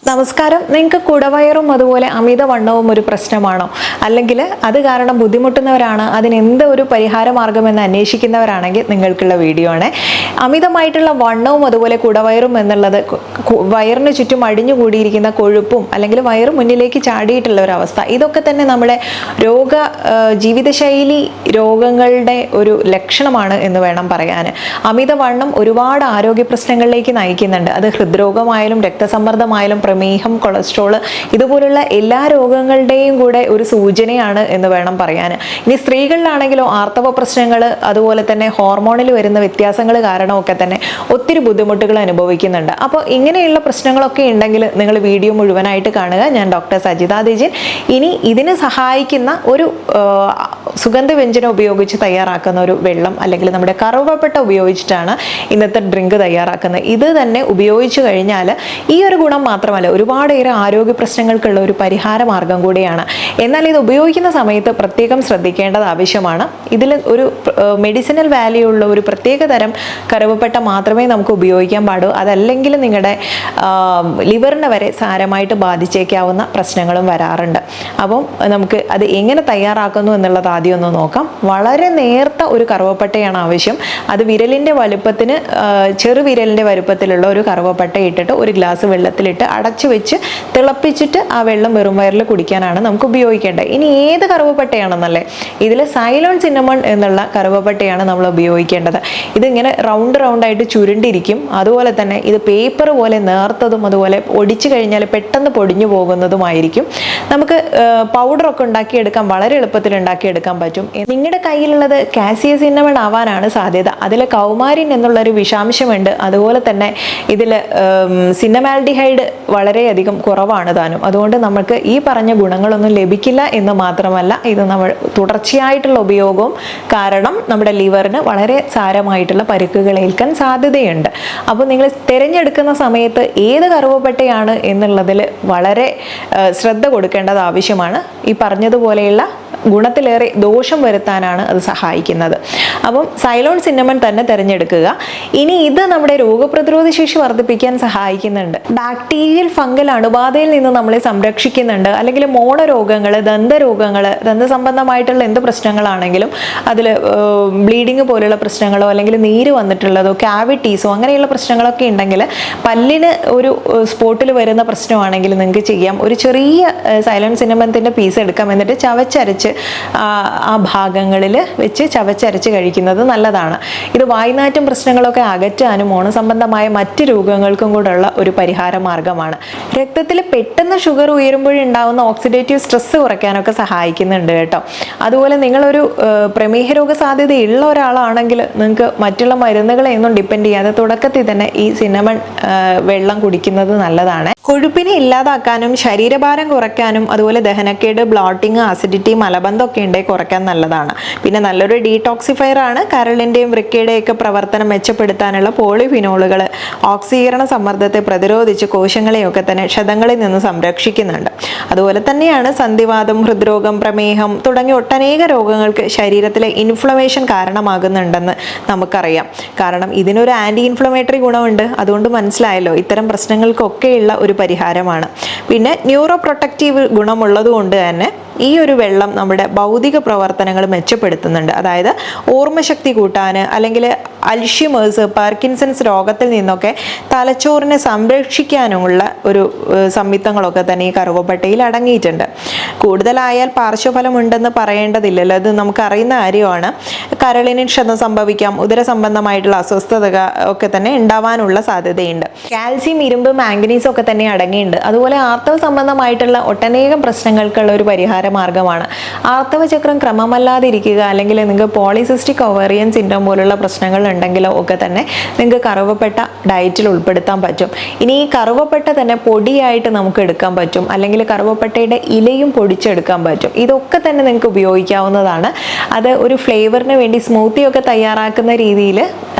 നമസ്കാരം. നിങ്ങൾക്ക് കുടവയറും അതുപോലെ അമിതവണ്ണവും ഒരു പ്രശ്നമാണോ? അല്ലെങ്കിൽ അത് കാരണം ബുദ്ധിമുട്ടുന്നവരാണ്, അതിനെന്ത് ഒരു പരിഹാര മാർഗമെന്ന് അന്വേഷിക്കുന്നവരാണെങ്കിൽ നിങ്ങൾക്കുള്ള വീഡിയോ ആണ്. അമിതമായിട്ടുള്ള വണ്ണവും അതുപോലെ കുടവയറും എന്നുള്ളത് വയറിന് ചുറ്റും അടിഞ്ഞുകൂടിയിരിക്കുന്ന കൊഴുപ്പും അല്ലെങ്കിൽ വയറ് മുന്നിലേക്ക് ചാടിയിട്ടുള്ള ഒരു അവസ്ഥ, ഇതൊക്കെ തന്നെ നമ്മുടെ ജീവിതശൈലി രോഗങ്ങളുടെ ഒരു ലക്ഷണമാണ് എന്ന് വേണം പറയാൻ. അമിതവണ്ണം ഒരുപാട് ആരോഗ്യ പ്രശ്നങ്ങളിലേക്ക് നയിക്കുന്നുണ്ട്. അത് ഹൃദ്രോഗമായാലും രക്തസമ്മർദ്ദമായാലും പ്രമേഹം, കൊളസ്ട്രോൾ, ഇതുപോലുള്ള എല്ലാ രോഗങ്ങളുടെയും കൂടെ ഒരു സൂചനയാണ് എന്ന് വേണം പറയാൻ. ഇനി സ്ത്രീകളിലാണെങ്കിലോ ആർത്തവ പ്രശ്നങ്ങൾ, അതുപോലെ തന്നെ ഹോർമോണിൽ വരുന്ന വ്യത്യാസങ്ങൾ കാരണമൊക്കെ തന്നെ ഒത്തിരി ബുദ്ധിമുട്ടുകൾ അനുഭവിക്കുന്നുണ്ട്. അപ്പോൾ ഇങ്ങനെയുള്ള പ്രശ്നങ്ങളൊക്കെ ഉണ്ടെങ്കിൽ നിങ്ങൾ വീഡിയോ മുഴുവനായിട്ട് കാണുക. ഞാൻ ഡോക്ടർ സജിത ദേജിൻ. ഇനി ഇതിന് സഹായിക്കുന്ന ഒരു സുഗന്ധവ്യഞ്ജനം ഉപയോഗിച്ച് തയ്യാറാക്കുന്ന ഒരു വെള്ളം അല്ലെങ്കിൽ നമ്മുടെ കറുവപ്പട്ട ഉപയോഗിച്ചിട്ടാണ് ഇന്നത്തെ ഡ്രിങ്ക് തയ്യാറാക്കുന്നത്. ഇത് തന്നെ ഉപയോഗിച്ചു കഴിഞ്ഞാൽ ഈ ഒരു ഗുണം മാത്രമല്ല, ഒരുപാടേറെ ആരോഗ്യ പ്രശ്നങ്ങൾക്കുള്ള ഒരു പരിഹാര മാർഗം കൂടിയാണ്. എന്നാൽ ഇത് ഉപയോഗിക്കുന്ന സമയത്ത് പ്രത്യേകം ശ്രദ്ധിക്കേണ്ടത് ആവശ്യമാണ്. ഇതിൽ ഒരു മെഡിസിനൽ വാല്യൂ ഉള്ള ഒരു പ്രത്യേക തരം കറുവപ്പട്ട മാത്രമേ നമുക്ക് ഉപയോഗിക്കാൻ പാടൂ. അതല്ലെങ്കിൽ നിങ്ങളുടെ ലിവറിനെ വരെ സാരമായിട്ട് ബാധിച്ചേക്കാവുന്ന പ്രശ്നങ്ങളും വരാറുണ്ട്. അപ്പം നമുക്ക് അത് എങ്ങനെ തയ്യാറാക്കുന്നു എന്നുള്ളത് ആദ്യം ഒന്ന് നോക്കാം. വളരെ നേർത്ത ഒരു കറുവപ്പട്ടയാണ് ആവശ്യം. അത് വിരലിൻ്റെ വലുപ്പത്തിന് ചെറുവിരലിൻ്റെ വലുപ്പത്തിലുള്ള ഒരു കറുവപ്പട്ട ഇട്ടിട്ട് ഒരു ഗ്ലാസ് വെള്ളത്തിലിട്ട് അടച്ചു വെച്ച് തിളപ്പിച്ചിട്ട് ആ വെള്ളം വെറും വയറിൽ കുടിക്കാനാണ് നമുക്ക് ഉപയോഗിക്കേണ്ടത്. ഇനി ഏത് കറുവപ്പട്ടയാണെന്നല്ലേ, ഇതിൽ സൈലോൺ സിന്നമൺ എന്നുള്ള കറുവപ്പട്ടയാണ് നമ്മൾ ഉപയോഗിക്കേണ്ടത്. ഇതിങ്ങനെ റൗണ്ടായിട്ട് ചുരുണ്ടിരിക്കും. അതുപോലെ തന്നെ ഇത് പേപ്പർ പോലെ നേർത്തതും അതുപോലെ ഒടിച്ചു കഴിഞ്ഞാൽ പെട്ടെന്ന് പൊടിഞ്ഞു പോകുന്നതുമായിരിക്കും. നമുക്ക് പൗഡറൊക്കെ ഉണ്ടാക്കിയെടുക്കാൻ വളരെ എളുപ്പത്തിൽ ഉണ്ടാക്കിയെടുക്കാൻ പറ്റും. നിങ്ങളുടെ കയ്യിലുള്ളത് കാസിയ സിന്നമൺ ആവാനാണ് സാധ്യത. അതിൽ കൗമാരിൻ എന്നുള്ളൊരു വിഷാംശമുണ്ട്. അതുപോലെ തന്നെ ഇതിൽ സിന്നമാൽഡിഹൈഡ് വളരെയധികം കുറവാണ് താനും. അതുകൊണ്ട് നമുക്ക് ഈ പറഞ്ഞ ഗുണങ്ങളൊന്നും ലഭിക്കില്ല എന്ന് മാത്രമല്ല, ഇത് നമ്മൾ തുടർച്ചയായിട്ടുള്ള ഉപയോഗവും കാരണം നമ്മുടെ ലിവറിന് വളരെ സാരമായിട്ടുള്ള പരിക്കുകൾ ഏൽക്കാൻ സാധ്യതയുണ്ട്. അപ്പോൾ നിങ്ങൾ തിരഞ്ഞെടുക്കുന്ന സമയത്ത് ഏത് കറുവപ്പട്ടയാണ് എന്നുള്ളതിൽ വളരെ ശ്രദ്ധ കൊടുക്കേണ്ടത് ആവശ്യമാണ്. ഈ പറഞ്ഞതുപോലെയുള്ള ഗുണത്തിലേറെ ദോഷം വരുത്താനാണ് അത് സഹായിക്കുന്നത്. അപ്പം സൈലോൺ സിന്നമൺ തന്നെ തിരഞ്ഞെടുക്കുക. ഇനി ഇത് നമ്മുടെ രോഗപ്രതിരോധ ശേഷി വർദ്ധിപ്പിക്കാൻ സഹായിക്കുന്നുണ്ട്. ബാക്ടീരിയൽ ഫംഗൽ അണുബാധയിൽ നിന്ന് നമ്മളെ സംരക്ഷിക്കുന്നുണ്ട്. അല്ലെങ്കിൽ മോണരോഗങ്ങൾ, ദന്തരോഗങ്ങൾ, ദന്തസംബന്ധമായിട്ടുള്ള എന്ത് പ്രശ്നങ്ങളാണെങ്കിലും അതിൽ ബ്ലീഡിങ് പോലുള്ള പ്രശ്നങ്ങളോ അല്ലെങ്കിൽ നീര് വന്നിട്ടുള്ളതോ ക്യാവിറ്റീസോ അങ്ങനെയുള്ള പ്രശ്നങ്ങളൊക്കെ ഉണ്ടെങ്കിൽ, പല്ലിന് ഒരു സ്പോട്ടിൽ വരുന്ന പ്രശ്നമാണെങ്കിൽ നിങ്ങൾക്ക് ചെയ്യാം. ഒരു ചെറിയ സൈലോൺ സിന്നമൺത്തിൻ്റെ പീസ് എടുക്കാം. എന്നിട്ട് ചവച്ചരച്ച് ആ ഭാഗങ്ങളിൽ വെച്ച് ചവച്ചരച്ച് കഴിക്കുന്നത് നല്ലതാണ്. ഇത് വായ്നാറ്റം പ്രശ്നങ്ങളൊക്കെ അകറ്റാനും മോണ സംബന്ധമായ മറ്റ് രോഗങ്ങൾക്കും കൂടെയുള്ള ഒരു പരിഹാര മാർഗമാണ്. രക്തത്തിൽ പെട്ടെന്ന് ഷുഗർ ഉയരുമ്പോഴുണ്ടാകുന്ന ഓക്സിഡേറ്റീവ് സ്ട്രെസ് കുറയ്ക്കാനൊക്കെ സഹായിക്കുന്നുണ്ട് കേട്ടോ. അതുപോലെ നിങ്ങളൊരു പ്രമേഹ രോഗ സാധ്യതയുള്ള ഒരാളാണെങ്കിൽ നിങ്ങൾക്ക് മറ്റുള്ള മരുന്നുകളെയൊന്നും ഡിപ്പെൻഡ് ചെയ്യാതെ തുടക്കത്തിൽ തന്നെ ഈ സിന്നമൺ വെള്ളം കുടിക്കുന്നത് നല്ലതാണ്. കൊഴുപ്പിനെ ഇല്ലാതാക്കാനും ശരീരഭാരം കുറയ്ക്കാനും അതുപോലെ ദഹനക്കേട്, ബ്ലോട്ടിങ്, അസിഡിറ്റി, മലബന്ധമൊക്കെ ഉണ്ടെങ്കിൽ കുറയ്ക്കാൻ നല്ലതാണ്. പിന്നെ നല്ലൊരു ഡീടോക്സിഫയർ ആണ്. കരളിൻ്റെയും വൃക്കയുടെയും ഒക്കെ പ്രവർത്തനം മെച്ചപ്പെടുത്താനുള്ള പോളിഫിനോളുകൾ ഓക്സീകരണ സമ്മർദ്ദത്തെ പ്രതിരോധിച്ച് കോശങ്ങളെയൊക്കെ തന്നെ ക്ഷതങ്ങളിൽ നിന്ന് സംരക്ഷിക്കുന്നുണ്ട്. അതുപോലെ തന്നെയാണ് സന്ധിവാതം, ഹൃദ്രോഗം, പ്രമേഹം തുടങ്ങിയ ഒട്ടനേക രോഗങ്ങൾക്ക് ശരീരത്തിലെ ഇൻഫ്ലമേഷൻ കാരണമാകുന്നുണ്ടെന്ന് നമുക്കറിയാം. കാരണം ഇതിനൊരു ആൻറ്റി ഇൻഫ്ലമേറ്ററി ഗുണമുണ്ട്. അതുകൊണ്ട് മനസ്സിലായല്ലോ, ഇത്തരം പ്രശ്നങ്ങൾക്കൊക്കെയുള്ള ഒരു പരിഹാരമാണ്. പിന്നെ ന്യൂറോ പ്രൊട്ടക്റ്റീവ് ഗുണമുള്ളത് കൊണ്ട് തന്നെ ഈ ഒരു വെള്ളം നമ്മുടെ ഭൗതിക പ്രവർത്തനങ്ങൾ മെച്ചപ്പെടുത്തുന്നുണ്ട്. അതായത് ഓർമ്മശക്തി കൂട്ടാൻ, അല്ലെങ്കിൽ അൽഷിമേഴ്സ്, പാർക്കിൻസൺസ് രോഗത്തിൽ നിന്നൊക്കെ തലച്ചോറിനെ സംരക്ഷിക്കാനുമുള്ള ഒരു സംയുക്തങ്ങളൊക്കെ തന്നെ ഈ കറുവപ്പട്ടയിൽ അടങ്ങിയിട്ടുണ്ട്. കൂടുതലായാൽ പാർശ്വഫലം ഉണ്ടെന്ന് പറയേണ്ടതില്ലല്ലോ, അത് നമുക്കറിയുന്ന കാര്യമാണ്. കരളിന് ക്ഷതം സംഭവിക്കാം, ഉദര സംബന്ധമായിട്ടുള്ള അസ്വസ്ഥത ഒക്കെ തന്നെ ഉണ്ടാവാനുള്ള സാധ്യതയുണ്ട്. കാൽസ്യം, ഇരുമ്പ്, മാംഗനീസ് ഒക്കെ തന്നെ അടങ്ങിയിട്ടുണ്ട്. അതുപോലെ ആർത്തവ സംബന്ധമായിട്ടുള്ള ഒട്ടനേകം പ്രശ്നങ്ങൾക്കുള്ള ഒരു പരിഹാര മാർഗമാണ്. ആർത്തവ ചക്രം ക്രമമല്ലാതിരിക്കുക, അല്ലെങ്കിൽ നിങ്ങൾക്ക് പോളിസിസ്റ്റിക് ഒവേറിയൻ സിൻഡ്രോം പോലുള്ള പ്രശ്നങ്ങൾ ഉണ്ടെങ്കിലോ ഒക്കെ തന്നെ നിങ്ങൾക്ക് കറുവപ്പട്ട ഡയറ്റിൽ ഉൾപ്പെടുത്താൻ പറ്റും. ഇനി ഈ കറുവപ്പട്ട തന്നെ പൊടിയായിട്ട് നമുക്ക് എടുക്കാൻ പറ്റും, അല്ലെങ്കിൽ കറുവപ്പട്ടയുടെ ഇലയും പൊടിച്ചെടുക്കാൻ പറ്റും. ഇതൊക്കെ തന്നെ നിങ്ങൾക്ക് ഉപയോഗിക്കാവുന്നതാണ്. അത് ഒരു ഫ്ലേവറിന് വേണ്ടി സ്മൂത്തി ഒക്കെ തയ്യാറാക്കുന്ന രീതിയിൽ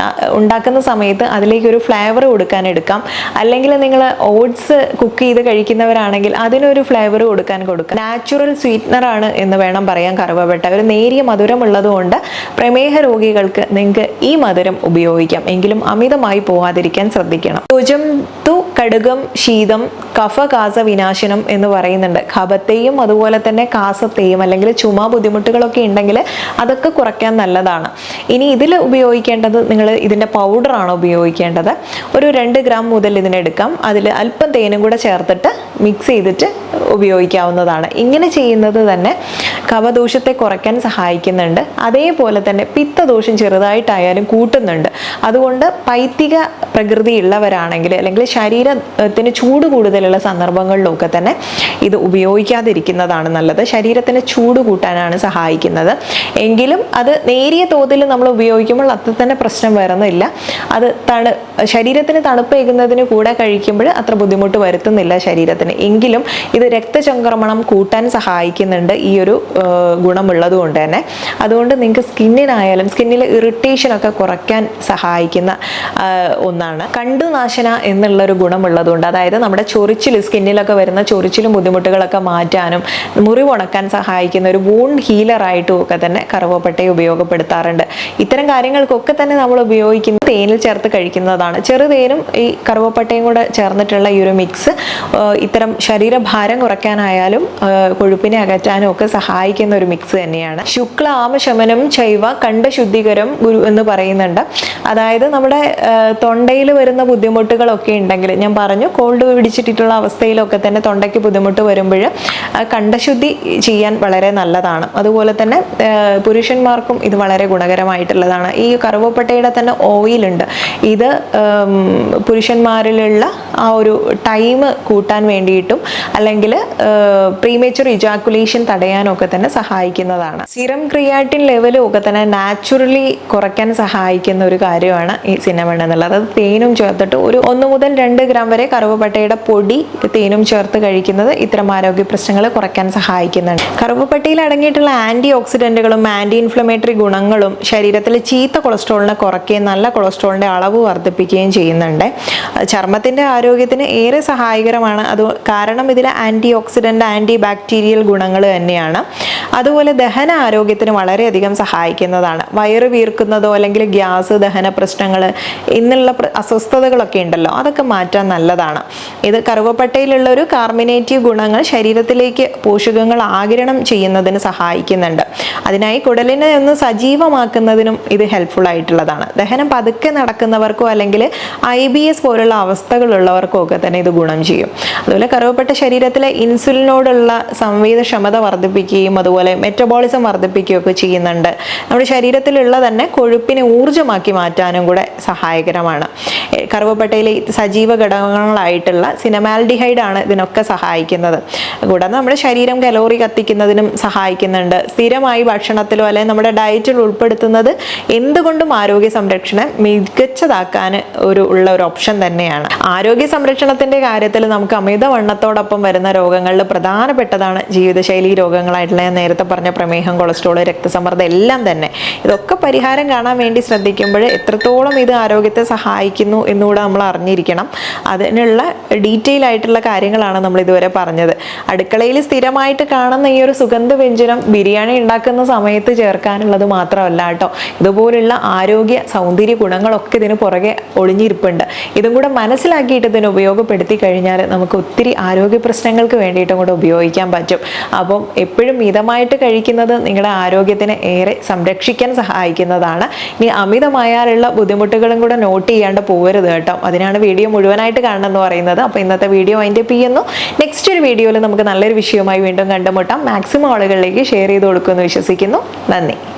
ഉണ്ടാക്കുന്ന സമയത്ത് അതിലേക്ക് ഒരു ഫ്ലേവർ കൊടുക്കാൻ എടുക്കാം. അല്ലെങ്കിൽ നിങ്ങൾ ഓട്സ് കുക്ക് ചെയ്ത് കഴിക്കുന്നവരാണെങ്കിൽ അതിനൊരു ഫ്ലേവർ കൊടുക്കാം. നാച്ചുറൽ സ്വീറ്റ് സ്വീറ്റ്നറാണ് എന്ന് വേണം പറയാൻ കറുവപ്പട്ട. ഒരു നേരിയ മധുരം ഉള്ളതുകൊണ്ട് പ്രമേഹ രോഗികൾക്ക് നിങ്ങൾക്ക് ഈ മധുരം ഉപയോഗിക്കാം. എങ്കിലും അമിതമായി പോവാതിരിക്കാൻ ശ്രദ്ധിക്കണം. യുജന്തു കടുകം ശീതം കഫ കാസ വിനാശനം എന്ന് പറയുന്നുണ്ട്. കഫത്തെയും അതുപോലെ തന്നെ കാസത്തെയും അല്ലെങ്കിൽ ചുമ ബുദ്ധിമുട്ടുകളൊക്കെ ഉണ്ടെങ്കിൽ അതൊക്കെ കുറയ്ക്കാൻ നല്ലതാണ്. ഇനി ഇതിൽ ഉപയോഗിക്കേണ്ടത്, നിങ്ങൾ ഇതിൻ്റെ പൗഡറാണ് ഉപയോഗിക്കേണ്ടത്. ഒരു 2 ഗ്രാം മുതൽ ഇതിനെടുക്കാം. അതിൽ അല്പം തേനും കൂടെ ചേർത്തിട്ട് മിക്സ് ചെയ്തിട്ട് ഉപയോഗിക്കാവുന്നതാണ്. ഇങ്ങനെ ചെയ്യുന്നത് തന്നെ കഫദോഷത്തെ കുറയ്ക്കാൻ സഹായിക്കുന്നുണ്ട്. അതേപോലെ തന്നെ പിത്തദോഷം ചെറുതായിട്ടായാലും കൂട്ടുന്നുണ്ട്. അതുകൊണ്ട് പൈത്തിക പ്രകൃതി ഉള്ളവരാണെങ്കിൽ അല്ലെങ്കിൽ ശരീരത്തിന് ചൂട് കൂടുതലുള്ള സന്ദർഭങ്ങളിലൊക്കെ തന്നെ ഇത് ഉപയോഗിക്കാതിരിക്കുന്നതാണ് നല്ലത്. ശരീരത്തിന് ചൂട് കൂട്ടാനാണ് സഹായിക്കുന്നത്. എങ്കിലും അത് നേരിയ തോതിൽ നമ്മൾ ഉപയോഗിക്കുമ്പോൾ അത്ര തന്നെ പ്രശ്നം വരുന്നില്ല. അത് ശരീരത്തിന് തണുപ്പേകുന്നതിന് കൂടെ കഴിക്കുമ്പോൾ അത്ര ബുദ്ധിമുട്ട് വരുത്തുന്നില്ല ശരീരത്തിന്. എങ്കിലും ഇത് രക്തചംക്രമണം കൂട്ടാൻ സഹായിക്കുന്നുണ്ട് ഈ ഒരു ഗുണമുള്ളത് കൊണ്ട് തന്നെ. അതുകൊണ്ട് നിങ്ങൾക്ക് സ്കിന്നിനായാലും സ്കിന്നിലെ ഇറിറ്റേഷനൊക്കെ കുറയ്ക്കാൻ സഹായിക്കുന്ന ഒന്നാണ്. കണ്ടുനാശന എന്നുള്ളൊരു ഗുണമുള്ളതുകൊണ്ട്, അതായത് നമ്മുടെ ചൊറിച്ചിൽ, സ്കിന്നിലൊക്കെ വരുന്ന ചൊറിച്ചിലും ബുദ്ധിമുട്ടുകളൊക്കെ മാറ്റാനും മുറിവുണക്കാൻ സഹായിക്കുന്ന ഒരു വൂണ്ട് ഹീലറായിട്ടും ഒക്കെ തന്നെ കറുവപ്പട്ടയെ ഉപയോഗപ്പെടുത്താറുണ്ട്. ഇത്തരം കാര്യങ്ങൾക്കൊക്കെ തന്നെ നമ്മൾ ഉപയോഗിക്കുന്ന തേനിൽ ചേർത്ത് കഴിക്കുന്നതാണ്. ചെറുതേനും ഈ കറുവപ്പട്ടയും കൂടെ ചേർന്നിട്ടുള്ള ഈ ഒരു മിക്സ് ഇത്തരം ശരീരഭാരം കുറയ്ക്കാനായാലും കൊഴുപ്പിനെ അകറ്റാനും ഒക്കെ സഹായിക്കുന്ന ഒരു മിക്സ് തന്നെയാണ്. ശുക്ല ആമശമനം ചൈവ കണ്ഠശുദ്ധികരം ഗുരു എന്ന് പറയുന്നുണ്ട്. അതായത് നമ്മുടെ തൊണ്ടയിൽ വരുന്ന ബുദ്ധിമുട്ടുകളൊക്കെ ഉണ്ടെങ്കിൽ, ഞാൻ പറഞ്ഞു കോൾഡ് പിടിച്ചിട്ടുള്ള അവസ്ഥയിലൊക്കെ തന്നെ തൊണ്ടയ്ക്ക് ബുദ്ധിമുട്ട് വരുമ്പോൾ കണ്ഠശുദ്ധി ചെയ്യാൻ വളരെ നല്ലതാണ്. അതുപോലെ തന്നെ പുരുഷന്മാർക്കും ഇത് വളരെ ഗുണകരമായിട്ടുള്ളതാണ്. ഈ കറുവപ്പട്ടയുടെ തന്നെ ഓയിലുണ്ട്. ഇത് പുരുഷന്മാരിലുള്ള ആ ഒരു ടൈം കൂട്ടാൻ വേണ്ടിയിട്ടും അല്ലെങ്കിൽ പ്രീമേച്ചർ ഇജാക്കുലേഷൻ തടയാനൊക്കെ തന്നെ സഹായിക്കുന്നതാണ്. സിറം ക്രിയാറ്റിൻ ലെവലും ഒക്കെ തന്നെ നാച്ചുറലി കുറയ്ക്കാൻ സഹായിക്കുന്ന ഒരു കാര്യമാണ് ഈ സിനമൺ എന്നുള്ളത്. അത് തേനും ചേർത്തിട്ട് ഒരു 1 മുതൽ 2 ഗ്രാം വരെ കറുവപ്പട്ടയുടെ പൊടി തേനും ചേർത്ത് കഴിക്കുന്നത് ഇത്തരം ആരോഗ്യ പ്രശ്നങ്ങൾ കുറയ്ക്കാൻ സഹായിക്കുന്നുണ്ട്. കറുവപ്പട്ടയിൽ അടങ്ങിയിട്ടുള്ള ആന്റി ഓക്സിഡന്റുകളും ആന്റി ഇൻഫ്ലമേറ്ററി ഗുണങ്ങളും ശരീരത്തിലെ ചീത്ത കൊളസ്ട്രോളിനെ കുറയ്ക്കുകയും നല്ല കൊളസ്ട്രോളിന്റെ അളവ് വർദ്ധിപ്പിക്കുകയും ചെയ്യുന്നുണ്ട്. ചർമ്മത്തിന്റെ ആരോഗ്യത്തിന് ഏറെ സഹായകരമാണ്. അത് കാരണം ഇതിലെ ആന്റി ഓക്സിഡന്റ്, ആന്റി ബാക്ടീരിയൽ ഗുണങ്ങൾ തന്നെയാണ്. അതുപോലെ ദഹന ആരോഗ്യത്തിന് വളരെയധികം സഹായിക്കുന്നതാണ്. വയറ് വീർക്കുന്നതോ അല്ലെങ്കിൽ ഗ്യാസ്, ദഹന പ്രശ്നങ്ങൾ ഇന്നുള്ള അസ്വസ്ഥതകളൊക്കെ ഉണ്ടല്ലോ, അതൊക്കെ മാറ്റാൻ നല്ലതാണ്. ഇത് കറുവപ്പട്ടയിലുള്ള ഒരു കാർമിനേറ്റീവ് ഗുണങ്ങൾ ശരീരത്തിലേക്ക് പോഷകങ്ങൾ ആഗിരണം ചെയ്യുന്നതിന് സഹായിക്കുന്നുണ്ട്. അതിനായി കുടലിനെ ഒന്ന് സജീവമാക്കുന്നതിനും ഇത് ഹെൽപ്ഫുൾ ആയിട്ടുള്ളതാണ്. ദഹനം പതുക്കെ നടക്കുന്നവർക്കോ അല്ലെങ്കിൽ IBS പോലുള്ള അവസ്ഥകളുള്ളവർക്കോ ഒക്കെ തന്നെ ഇത് ഗുണം ചെയ്യും. അതുപോലെ കറുവപ്പട്ട ശരീരത്തിലെ ഇൻസുലിനോടുള്ള സംവേദനക്ഷമത വർദ്ധിപ്പിക്കുകയും അതുപോലെ മെറ്റബോളിസം വർദ്ധിപ്പിക്കുകയും ഒക്കെ ചെയ്യുന്നുണ്ട്. നമ്മുടെ ശരീരത്തിലുള്ള തന്നെ കൊഴുപ്പിനെ ഊർജ്ജമാക്കി മാറ്റാനും കൂടെ സഹായകരമാണ്. കറുവപ്പട്ടയിലെ സജീവ ഘടകങ്ങളായിട്ടുള്ള സിനമാൽഡിഹൈഡ് ആണ് ഇതിനൊക്കെ സഹായിക്കുന്നത്. കൂടാതെ നമ്മുടെ ശരീരം കലോറി കത്തിക്കുന്നതിനും സഹായിക്കുന്നുണ്ട്. സ്ഥിരമായി ഭക്ഷണത്തിലോ അല്ലെങ്കിൽ നമ്മുടെ ഡയറ്റിൽ ഉൾപ്പെടുത്തുന്നത് എന്തുകൊണ്ടും ആരോഗ്യ സംരക്ഷണം മികച്ചതാക്കാൻ ഉള്ള ഒരു ഓപ്ഷൻ തന്നെയാണ്. ആരോഗ്യ സംരക്ഷണത്തിന്റെ കാര്യത്തിൽ നമുക്ക് അമിതവണ്ണത്തോടൊപ്പം വരുന്ന രോഗങ്ങളിൽ പ്രധാനപ്പെട്ടതാണ് ജീവിതശൈലി രോഗങ്ങളായിട്ടുള്ള ഞാൻ നേരത്തെ പറഞ്ഞ പ്രമേഹം, കൊളസ്ട്രോൾ, രക്തസമ്മർദ്ദം എല്ലാം തന്നെ. ഇതൊക്കെ പരിഹാരം കാണാൻ വേണ്ടി ശ്രദ്ധിക്കുമ്പോൾ എത്രത്തോളം ഇത് ആരോഗ്യത്തെ സഹായിക്കുന്നു എന്നുകൂടെ നമ്മൾ അറിഞ്ഞിരിക്കണം. അതിനുള്ള ഡീറ്റെയിൽ ആയിട്ടുള്ള കാര്യങ്ങളാണ് നമ്മൾ ഇതുവരെ പറഞ്ഞത്. അടുക്കളയിൽ സ്ഥിരമായിട്ട് കാണുന്ന ഈ ഒരു സുഗന്ധ വ്യഞ്ജനം ബിരിയാണി ഉണ്ടാക്കുന്ന സമയത്ത് ചേർക്കാനുള്ളത് മാത്രമല്ല കേട്ടോ. ഇതുപോലുള്ള ആരോഗ്യ സൗന്ദര്യ ഗുണങ്ങളൊക്കെ ഇതിന് പുറകെ ഒളിഞ്ഞിരിപ്പുണ്ട്. ഇതും കൂടെ മനസ്സിലാക്കിയിട്ട് ഇതിനെ ഉപയോഗപ്പെടുത്തി കഴിഞ്ഞാൽ നമുക്ക് ഒത്തിരി ആരോഗ്യ പ്രശ്നങ്ങൾക്ക് വേണ്ടിയിട്ടും കൂടെ ഉപയോഗിക്കാൻ പറ്റും. അപ്പം എപ്പോഴും മിതമായിട്ട് കഴിക്കുന്നത് നിങ്ങളുടെ ആരോഗ്യത്തിനെ ഏറെ സംരക്ഷിക്കാൻ സഹായിക്കുന്നതാണ്. ഇനി അമിതമായാലുള്ള ബുദ്ധിമുട്ടുകളും കൂടെ നോട്ട് ചെയ്യാണ്ട് പോകരുത് കേട്ടോ. അതിനാണ് വീഡിയോ മുഴുവനായിട്ട് കാണണം എന്ന് പറയുന്നത്. അപ്പോൾ ഇന്നത്തെ വീഡിയോ വൈൻഡപ്പ് ചെയ്യുന്നു. നെക്സ്റ്റ് ഒരു വീഡിയോയിൽ നമുക്ക് നല്ലൊരു വിഷയവുമായി വീണ്ടും കണ്ടുമുട്ടാം. മാക്സിമം ആളുകളിലേക്ക് ഷെയർ ചെയ്ത് കൊടുക്കുമെന്ന് വിശ്വസിക്കുന്നു. നന്ദി.